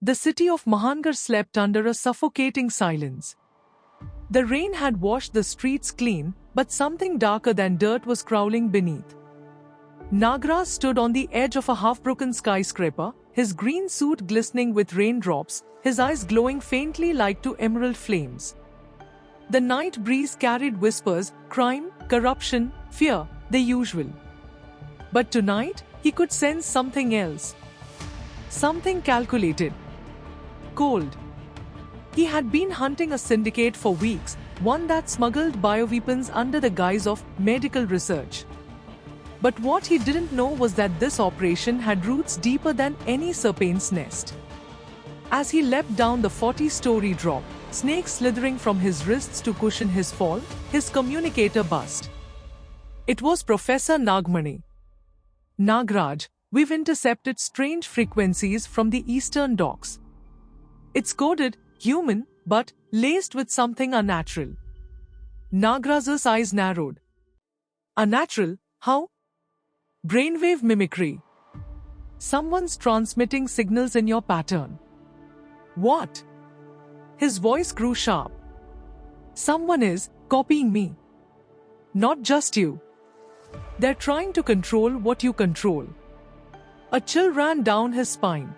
The city of Mahanagar slept under a suffocating silence. The rain had washed the streets clean, but something darker than dirt was crawling beneath. Naagraj stood on the edge of a half-broken skyscraper, his green suit glistening with raindrops, his eyes glowing faintly like two emerald flames. The night breeze carried whispers, crime, corruption, fear, the usual. But tonight, he could sense something else. Something calculated. Cold. He had been hunting a syndicate for weeks, one that smuggled bioweapons under the guise of medical research. But what he didn't know was that this operation had roots deeper than any serpent's nest. As he leapt down the 40-story drop, snakes slithering from his wrists to cushion his fall, his communicator buzzed. It was Professor Nagaraj. Nagraj, we've intercepted strange frequencies from the eastern docks. It's coded human, but laced with something unnatural. Nagraj's eyes narrowed. Unnatural? How? Brainwave mimicry. Someone's transmitting signals in your pattern. What? His voice grew sharp. Someone is copying me. Not just you. They're trying to control what you control. A chill ran down his spine.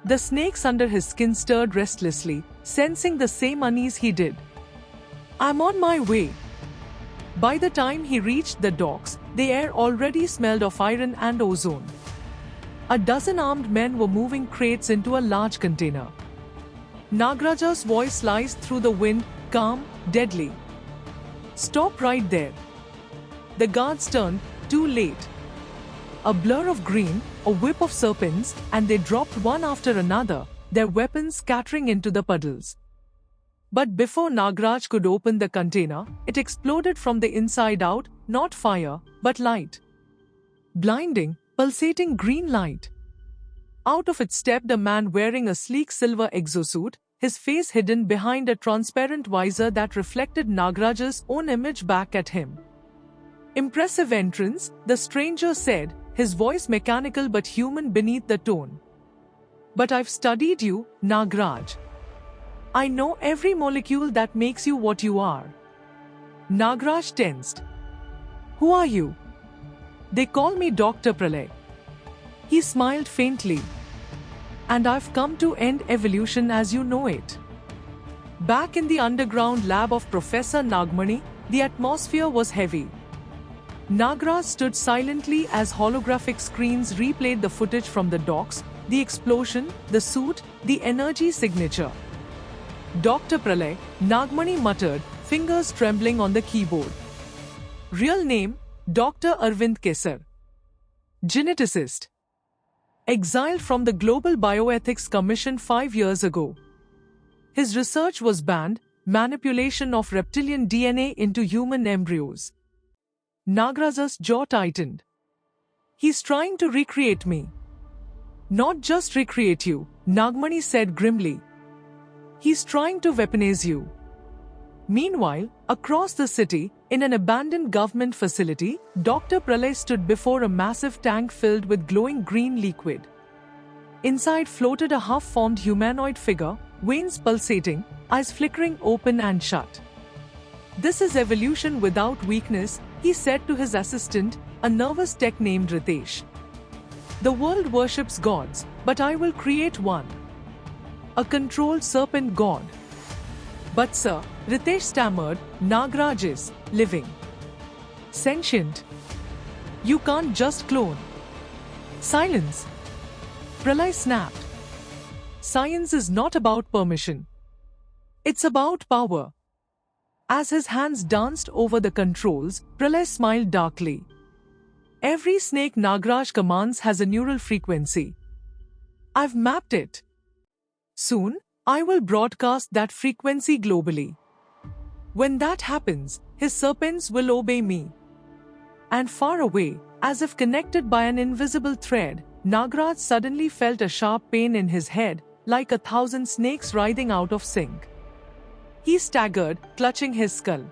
The snakes under his skin stirred restlessly, sensing the same unease he did. I'm on my way. By the time he reached the docks, the air already smelled of iron and ozone. A dozen armed men were moving crates into a large container. Nagraj's voice sliced through the wind, calm, deadly. Stop right there. The guards turned, too late. A blur of green, a whip of serpents, and they dropped one after another, their weapons scattering into the puddles. But before Nagraj could open the container, it exploded from the inside out, not fire, but light. Blinding, pulsating green light. Out of it stepped a man wearing a sleek silver exosuit, his face hidden behind a transparent visor that reflected Nagraj's own image back at him. Impressive entrance, the stranger said, his voice mechanical but human beneath the tone. But I've studied you, Nagraj. I know every molecule that makes you what you are. Nagraj tensed. Who are you? They call me Dr. Pralay. He smiled faintly. And I've come to end evolution as you know it. Back in the underground lab of Professor Nagaraj, the atmosphere was heavy. Nagraj stood silently as holographic screens replayed the footage from the docks, the explosion, the suit, the energy signature. Dr. Pralay, Nagaraj muttered, fingers trembling on the keyboard. Real name, Dr. Arvind Kesar. Geneticist. Exiled from the Global Bioethics Commission 5 years ago. His research was banned, manipulation of reptilian DNA into human embryos. Nagraj's jaw tightened. He's trying to recreate me. Not just recreate you, Nagaraj said grimly. He's trying to weaponize you. Meanwhile, across the city, in an abandoned government facility, Dr. Pralay stood before a massive tank filled with glowing green liquid. Inside floated a half-formed humanoid figure, veins pulsating, eyes flickering open and shut. This is evolution without weakness, he said to his assistant, a nervous tech named Ritesh. The world worships gods, but I will create one. A controlled serpent god. But sir, Ritesh stammered, Nagraj is living. Sentient. You can't just clone. Silence. Pralay snapped. Science is not about permission. It's about power. As his hands danced over the controls, Pralay smiled darkly. Every snake Nagraj commands has a neural frequency. I've mapped it. Soon, I will broadcast that frequency globally. When that happens, his serpents will obey me. And far away, as if connected by an invisible thread, Nagraj suddenly felt a sharp pain in his head, like 1,000 snakes writhing out of sync. He staggered, clutching his skull.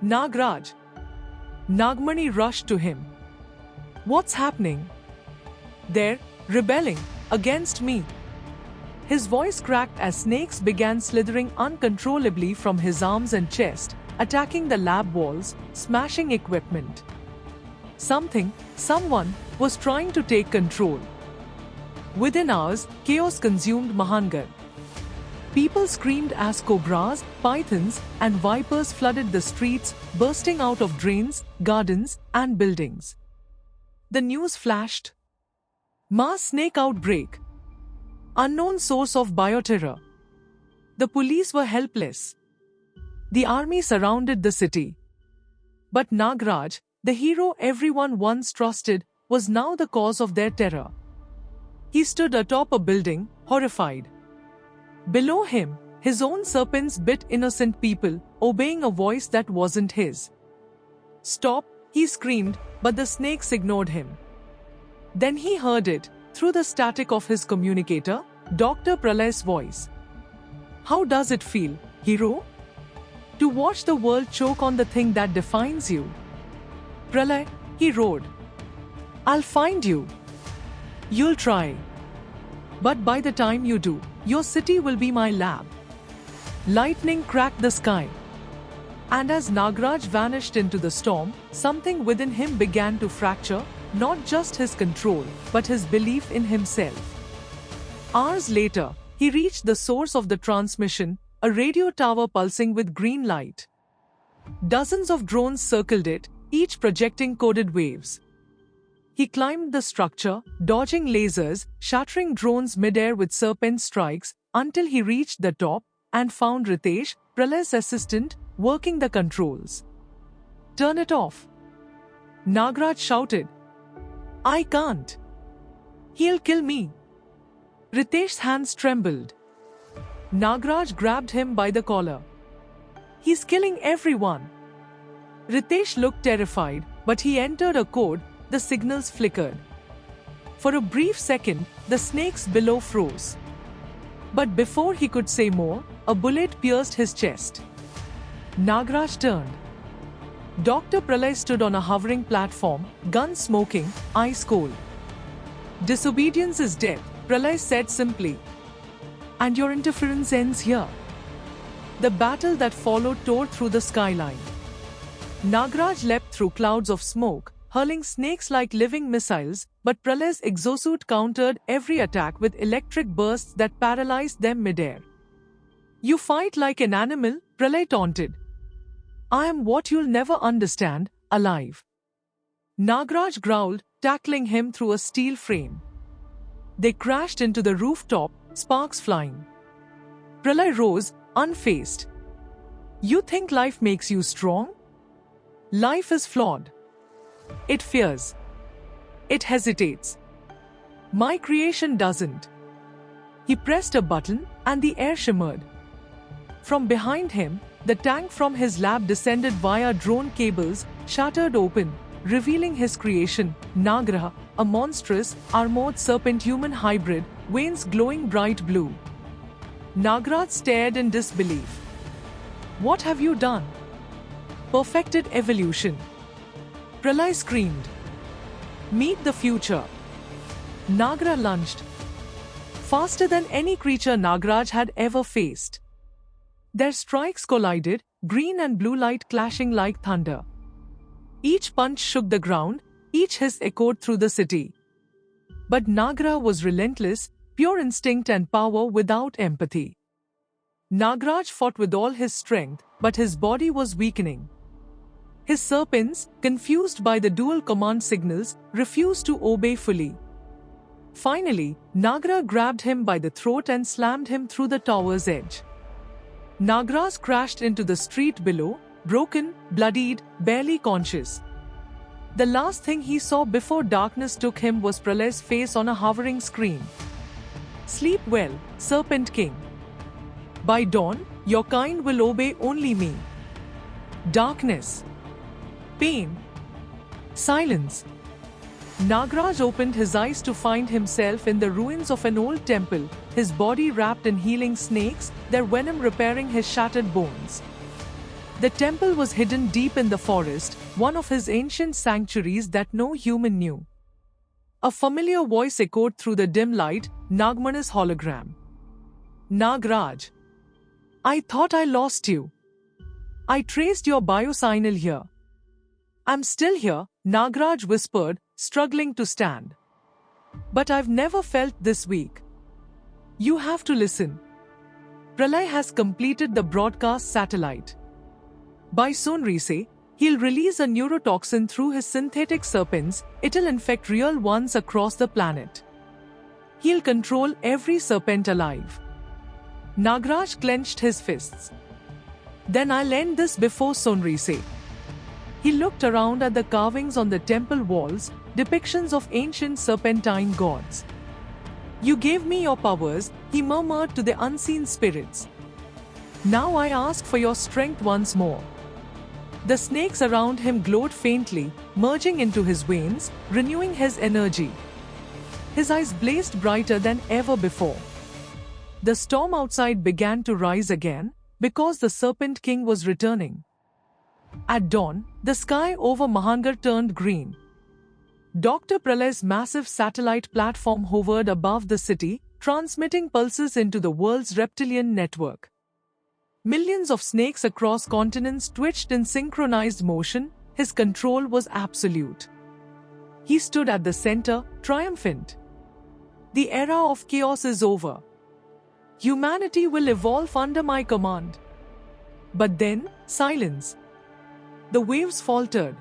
Nagraj. Nagaraj rushed to him. What's happening? They're rebelling against me. His voice cracked as snakes began slithering uncontrollably from his arms and chest, attacking the lab walls, smashing equipment. Someone was trying to take control. Within hours, chaos consumed Mahanagar. People screamed as cobras, pythons, and vipers flooded the streets, bursting out of drains, gardens, and buildings. The news flashed. Mass snake outbreak. Unknown source of bioterror. The police were helpless. The army surrounded the city. But Nagraj, the hero everyone once trusted, was now the cause of their terror. He stood atop a building, horrified. Below him, his own serpents bit innocent people, obeying a voice that wasn't his. "Stop," he screamed, but the snakes ignored him. Then he heard it, through the static of his communicator, Dr. Pralay's voice. "How does it feel, hero? To watch the world choke on the thing that defines you?" "Pralay," he roared. "I'll find you. You'll try. But by the time you do, your city will be my lab." Lightning cracked the sky. And as Nagraj vanished into the storm, something within him began to fracture, not just his control, but his belief in himself. Hours later, he reached the source of the transmission, a radio tower pulsing with green light. Dozens of drones circled it, each projecting coded waves. He climbed the structure, dodging lasers, shattering drones midair with serpent strikes, until he reached the top and found Ritesh, Pralay's assistant, working the controls. "Turn it off," Nagraj shouted. "I can't. He'll kill me." Ritesh's hands trembled. Nagraj grabbed him by the collar. "He's killing everyone." Ritesh looked terrified, but he entered a code. The signals flickered. For a brief second, the snakes below froze. But before he could say more, a bullet pierced his chest. Nagraj turned. Dr. Pralay stood on a hovering platform, gun smoking, ice cold. "Disobedience is death," Pralay said simply. "And your interference ends here." The battle that followed tore through the skyline. Nagraj leapt through clouds of smoke, hurling snakes like living missiles, but Pralay's exosuit countered every attack with electric bursts that paralyzed them midair. "You fight like an animal," Pralay taunted. "I am what you'll never understand, alive." Nagraj growled, tackling him through a steel frame. They crashed into the rooftop, sparks flying. Pralay rose, unfazed. "You think life makes you strong? Life is flawed. It fears. It hesitates. My creation doesn't." He pressed a button, and the air shimmered. From behind him, the tank from his lab descended via drone cables, shattered open, revealing his creation, Nagraj, a monstrous, armored serpent-human hybrid, veins glowing bright blue. Nagraj stared in disbelief. "What have you done?" "Perfected evolution." Pralay screamed. "Meet the future." Nagraj lunged. Faster than any creature Nagraj had ever faced. Their strikes collided, green and blue light clashing like thunder. Each punch shook the ground, each hiss echoed through the city. But Nagraj was relentless, pure instinct and power without empathy. Nagraj fought with all his strength, but his body was weakening. His serpents, confused by the dual command signals, refused to obey fully. Finally, Nagraj grabbed him by the throat and slammed him through the tower's edge. Nagraj crashed into the street below, broken, bloodied, barely conscious. The last thing he saw before darkness took him was Pralay's face on a hovering screen. "Sleep well, Serpent King. By dawn, your kind will obey only me." Darkness. Pain. Silence. Nagraj opened his eyes to find himself in the ruins of an old temple, his body wrapped in healing snakes, their venom repairing his shattered bones. The temple was hidden deep in the forest, one of his ancient sanctuaries that no human knew. A familiar voice echoed through the dim light, Nagmana's hologram. Nagraj. I thought I lost you. I traced your biosignal here. I'm still here, Nagraj whispered, struggling to stand. But I've never felt this weak. You have to listen. Pralay has completed the broadcast satellite. By Sonrise, he'll release a neurotoxin through his synthetic serpents. It'll infect real ones across the planet. He'll control every serpent alive. Nagraj clenched his fists. Then I'll end this before Sonrise. He looked around at the carvings on the temple walls, depictions of ancient serpentine gods. You gave me your powers, he murmured to the unseen spirits. Now I ask for your strength once more. The snakes around him glowed faintly, merging into his veins, renewing his energy. His eyes blazed brighter than ever before. The storm outside began to rise again, because the Serpent King was returning. At dawn, the sky over Mahanagar turned green. Dr. Pralay's massive satellite platform hovered above the city, transmitting pulses into the world's reptilian network. Millions of snakes across continents twitched in synchronized motion. His control was absolute. He stood at the center, triumphant. The era of chaos is over. Humanity will evolve under my command. But then, silence. The waves faltered.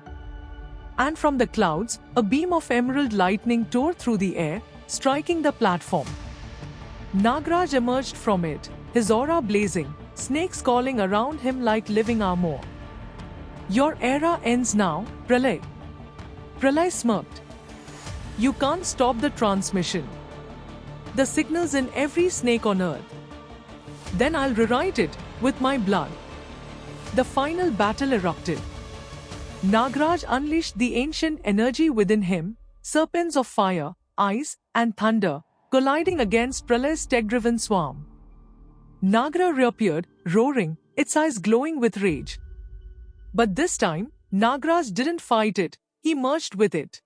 And from the clouds, a beam of emerald lightning tore through the air, striking the platform. Nagraj emerged from it, his aura blazing, snakes calling around him like living armor. Your era ends now, Pralay. Pralay smirked. You can't stop the transmission. The signal's in every snake on earth. Then I'll rewrite it, with my blood. The final battle erupted. Nagraj unleashed the ancient energy within him, serpents of fire, ice, and thunder, colliding against Pralay's tech-driven swarm. Nagra reappeared, roaring, its eyes glowing with rage. But this time, Nagraj didn't fight it, he merged with it.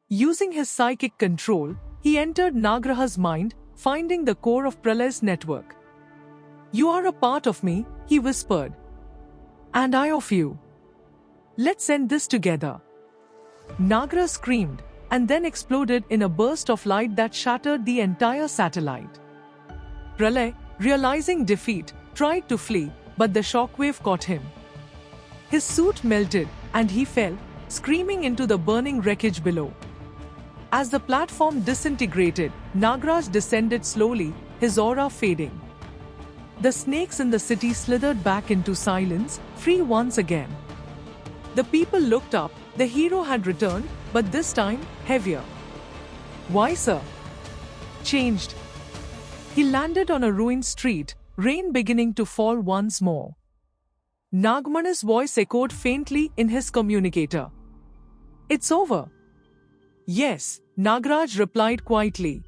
Using his psychic control, he entered Nagraja's mind, finding the core of Pralay's network. You are a part of me, he whispered. And I of you. Let's end this together. Nagra screamed, and then exploded in a burst of light that shattered the entire satellite. Pralay, realizing defeat, tried to flee, but the shockwave caught him. His suit melted, and he fell, screaming into the burning wreckage below. As the platform disintegrated, Nagraj descended slowly, his aura fading. The snakes in the city slithered back into silence, free once again. The people looked up, the hero had returned, but this time, heavier. Wiser. Changed. He landed on a ruined street, rain beginning to fall once more. Nagmani's voice echoed faintly in his communicator. It's over. Yes, Nagraj replied quietly.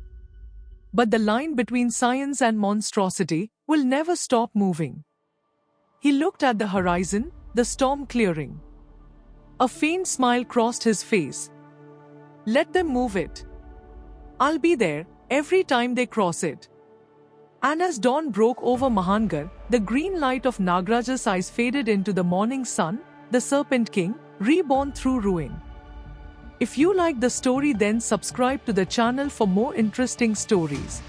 But the line between science and monstrosity will never stop moving. He looked at the horizon, the storm clearing. A faint smile crossed his face. Let them move it. I'll be there, every time they cross it. And as dawn broke over Mahanagar, the green light of Nagraj's eyes faded into the morning sun, the Serpent King, reborn through ruin. If you like the story, then subscribe to the channel for more interesting stories.